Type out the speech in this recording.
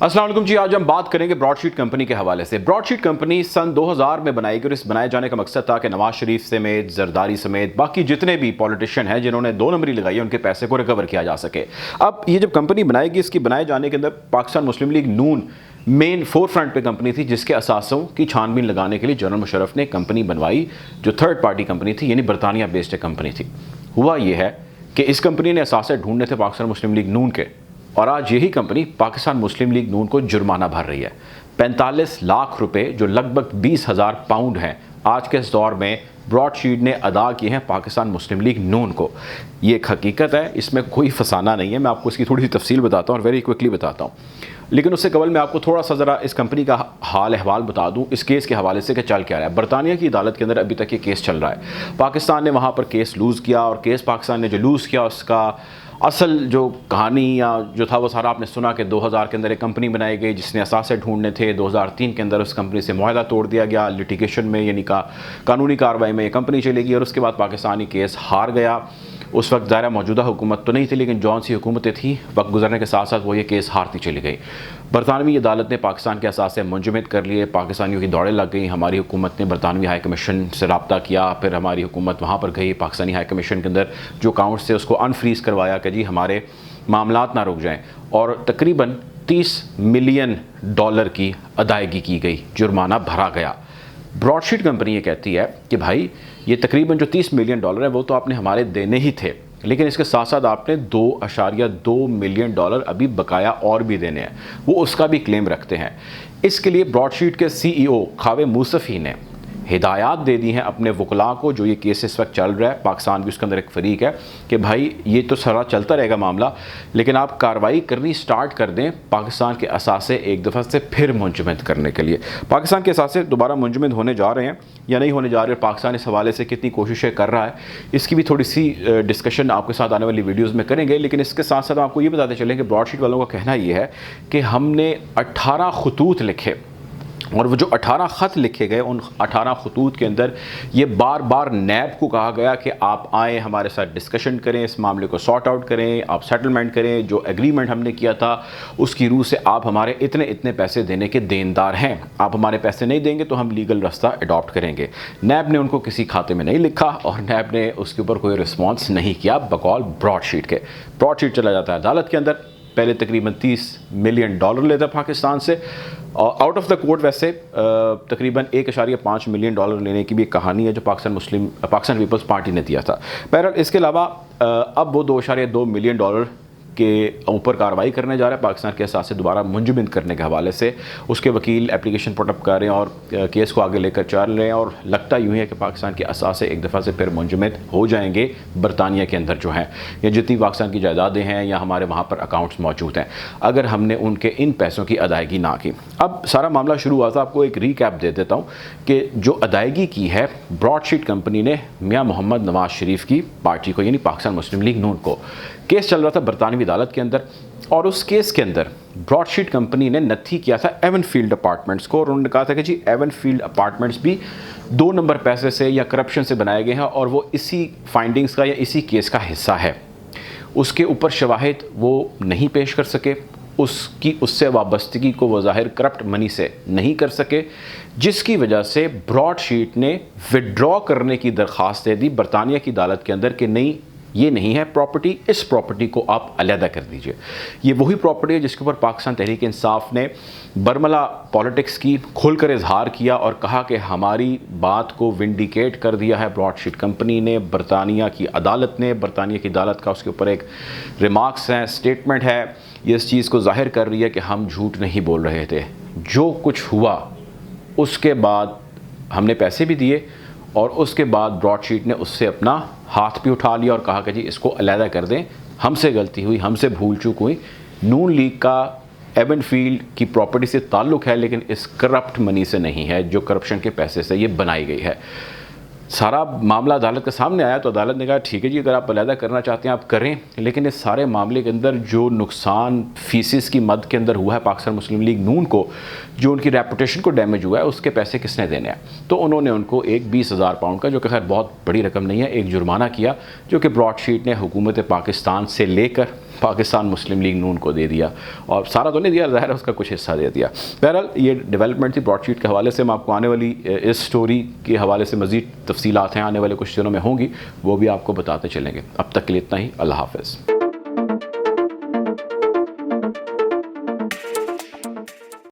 अस्सलाम वालेकुम जी। आज हम बात करेंगे ब्रॉडशीट कंपनी के हवाले से। ब्रॉडशीट कंपनी सन 2000 में बनाई गई और इस बनाए जाने का मकसद था कि नवाज शरीफ समेत, जरदारी समेत बाकी जितने भी पॉलिटिशियन हैं जिन्होंने 2 नंबरी लगाई है उनके पैसे को रिकवर किया जा सके। अब ये जब कंपनी बनाएगी, इसकी बनाए जाने के अंदर पाकिस्तान मुस्लिम लीग नून मेन फोर फ्रंट पे कंपनी थी, जिसके असासों की छानबीन लगाने के लिए जनरल मुशर्रफ ने कंपनी बनवाई जो थर्ड पार्टी कंपनी थी, यानी बरतानिया बेस्ड कंपनी थी। हुआ ये है कि इस कंपनी ने असासे ढूंढने थे पाकिस्तान मुस्लिम लीग नून के, और आज यही कंपनी पाकिस्तान मुस्लिम लीग नून को जुर्माना भर रही है। 45 लाख रुपए जो लगभग 20,000 पाउंड हैं आज के इस दौर में ब्रॉडशीट ने अदा किए हैं पाकिस्तान मुस्लिम लीग नून को। ये एक हकीकत है, इसमें कोई फसाना नहीं है। मैं आपको इसकी थोड़ी सी तफसील बताता हूँ और वेरी क्विकली बताता हूँ, लेकिन उससे कबल मैं आपको थोड़ा सा ज़रा इस कंपनी का हाल अहवाल बता दूँ इस केस के हवाले से कि चल क्या रहा है। बरतानिया की अदालत के अंदर अभी तक ये केस चल रहा है। पाकिस्तान ने वहाँ पर केस लूज़ किया, और केस पाकिस्तान ने जो लूज़ किया उसका असल जो कहानी या जो था वो सारा आपने सुना कि 2000 के अंदर एक कंपनी बनाई गई जिसने असासे ढूंढने थे। 2003 के अंदर उस कंपनी से मुआहदा तोड़ दिया गया, लिटिगेशन में यानी कानूनी कार्रवाई में ये कंपनी चली गई, और उसके बाद पाकिस्तानी केस हार गया। उस वक्त दायरा मौजूदा हुकूमत तो नहीं थी, लेकिन जौन सी हुकूमतें थी वक्त गुजरने के साथ साथ वो ये केस हारती चली गई। बरतानवी अदालत ने पाकिस्तान के असासे मुंजमद कर लिए, पाकिस्तानियों की दौड़ें लग गई। हमारी हुकूमत ने बरतानवी हाई कमीशन से रब्ता किया, फिर हमारी हुकूमत वहाँ पर गई, पाकिस्तानी हाई कमीशन के अंदर जो अकाउंट्स थे उसको अनफ्रीज़ करवाया कि जी हमारे मामलात ना रुक जाएँ, और तकरीबन $30 मिलियन की अदायगी की गई, जुर्माना भरा गया। ब्रॉडशीट कंपनी ये कहती है कि भाई ये तकरीबन जो $30 मिलियन है वो तो आपने हमारे देने ही थे, लेकिन इसके साथ साथ आपने $2.2 मिलियन अभी बकाया और भी देने हैं, वो उसका भी क्लेम रखते हैं। इसके लिए ब्रॉडशीट के CEO खावे मूसफ़ी ने हिदायत दे दी हैं अपने वकला को, जो ये केस इस वक्त चल रहा है, पाकिस्तान भी उसके अंदर एक फ़रीक है, कि भाई ये तो सारा चलता रहेगा मामला, लेकिन आप कार्रवाई करनी स्टार्ट कर दें पाकिस्तान के असासे एक दफ़ा से फिर मुंजमद करने के लिए। पाकिस्तान के असासे दोबारा मुंजमद होने जा रहे हैं या नहीं होने जा रहे, पाकिस्तान इस हवाले से कितनी कोशिशें कर रहा है, इसकी भी थोड़ी सी डिस्कशन आपके साथ आने वाली वीडियोज़ में करेंगे। लेकिन इसके साथ साथ आपको ये बताते चलें कि ब्रॉडशीट वालों का कहना ये है कि हमने 18 खतूत लिखे, और वो जो 18 ख़त लिखे गए उन 18 खतूत के अंदर ये बार बार नैब को कहा गया कि आप आएँ, हमारे साथ डिस्कशन करें, इस मामले को सॉर्ट आउट करें, आप सेटलमेंट करें, जो एग्रीमेंट हमने किया था उसकी रूह से आप हमारे इतने इतने पैसे देने के देनदार हैं, आप हमारे पैसे नहीं देंगे तो हम लीगल रास्ता अडॉप्ट करेंगे। नैब ने उनको किसी खाते में नहीं लिखा, और नैब ने उसके ऊपर कोई रिस्पॉन्स नहीं किया बकौल ब्रॉडशीट के। ब्रॉडशीट चला जाता है अदालत के अंदर, पहले तकरीबन $30 मिलियन लेता पाकिस्तान से, और आउट ऑफ द कोर्ट वैसे तकरीबन $1.5 मिलियन लेने की भी एक कहानी है जो पाकिस्तान पीपल्स पार्टी ने दिया था। बहरहाल इसके अलावा अब वो $2.2 मिलियन के ऊपर कार्रवाई करने जा रहा है पाकिस्तान के असासे दोबारा मुंजमद करने के हवाले से। उसके वकील एप्लीकेशन पुटअप कर रहे हैं और केस को आगे लेकर चल रहे हैं, और लगता यूँ है कि पाकिस्तान के असासे एक दफ़ा से फिर मुंजमद हो जाएंगे बरतानिया के अंदर जो हैं, या जितनी पाकिस्तान की जायदादें हैं या हमारे वहाँ पर अकाउंट्स मौजूद हैं, अगर हमने उनके इन पैसों की अदायगी ना की। अब सारा मामला शुरू हुआ था, आपको एक रीकैप दे देता हूँ कि जो अदायगी की है ब्रॉडशीट कंपनी ने मियाँ मोहम्मद नवाज शरीफ की पार्टी को, यानी पाकिस्तान मुस्लिम लीग नून को। केस चल रहा था बरतानवी अदालत के अंदर, और उस केस के अंदर ब्रॉडशीट कंपनी ने नत्थी किया था एवनफील्ड अपार्टमेंट्स को, और उन्होंने कहा था कि जी एवनफील्ड अपार्टमेंट्स भी 2 नंबर पैसे से या करप्शन से बनाए गए हैं, और वो इसी फाइंडिंग्स का या इसी केस का हिस्सा है। उसके ऊपर शवाहिद वो नहीं पेश कर सके, उसकी उससे वाबस्तगी को वो ज़ाहिर करप्ट मनी से नहीं कर सके, जिसकी वजह से ब्रॉडशीट ने विड्रॉ करने की दरख्वास्त दे दी बरतानिया की अदालत के अंदर कि नहीं, ये नहीं है प्रॉपर्टी, इस प्रॉपर्टी को आप अलहदा कर दीजिए। ये वही प्रॉपर्टी है जिसके ऊपर पाकिस्तान तहरीक इंसाफ ने बरमला पॉलिटिक्स की खुलकर इजहार किया और कहा कि हमारी बात को विंडिकेट कर दिया है ब्रॉडशीट कंपनी ने, बरतानिया की अदालत ने। बरतानिया की अदालत का उसके ऊपर एक रिमार्क्स है, स्टेटमेंट है, ये इस चीज़ को जाहिर कर रही है कि हम झूठ नहीं बोल रहे थे। जो कुछ हुआ उसके बाद हमने पैसे भी दिए, और उसके बाद ब्रॉडशीट ने उससे अपना हाथ भी उठा लिया और कहा कि जी इसको अलहदा कर दें, हमसे गलती हुई, हमसे भूल चूक हुई। नून लीग का एवनफील्ड की प्रॉपर्टी से ताल्लुक़ है, लेकिन इस करप्ट मनी से नहीं है जो करप्शन के पैसे से ये बनाई गई है। सारा मामला अदालत के सामने आया तो अदालत ने कहा ठीक है जी, अगर आप अलहदा करना चाहते हैं आप करें, लेकिन इस सारे मामले के अंदर जो नुकसान फीसिस की मद के अंदर हुआ है पाकिस्तान मुस्लिम लीग नून को, जो उनकी रेपुटेशन को डैमेज हुआ है, उसके पैसे किसने देने हैं। तो उन्होंने उनको एक 20,000 पाउंड का, जो कि खैर बहुत बड़ी रकम नहीं है, एक जुर्माना किया, जो कि ब्रॉडशीट ने हुकूमत पाकिस्तान से लेकर پاکستان مسلم لیگ نون کو دے دیا، اور سارا تو نہیں دیا، ظاہر ہے اس کا کچھ حصہ دے دیا۔ بہرحال یہ ڈیولپمنٹ تھی براڈ شیٹ کے حوالے سے۔ ہم آپ کو آنے والی اس سٹوری کے حوالے سے مزید تفصیلات ہیں آنے والے کچھ دنوں میں ہوں گی، وہ بھی آپ کو بتاتے چلیں گے۔ اب تک کے لیے اتنا ہی، اللہ حافظ۔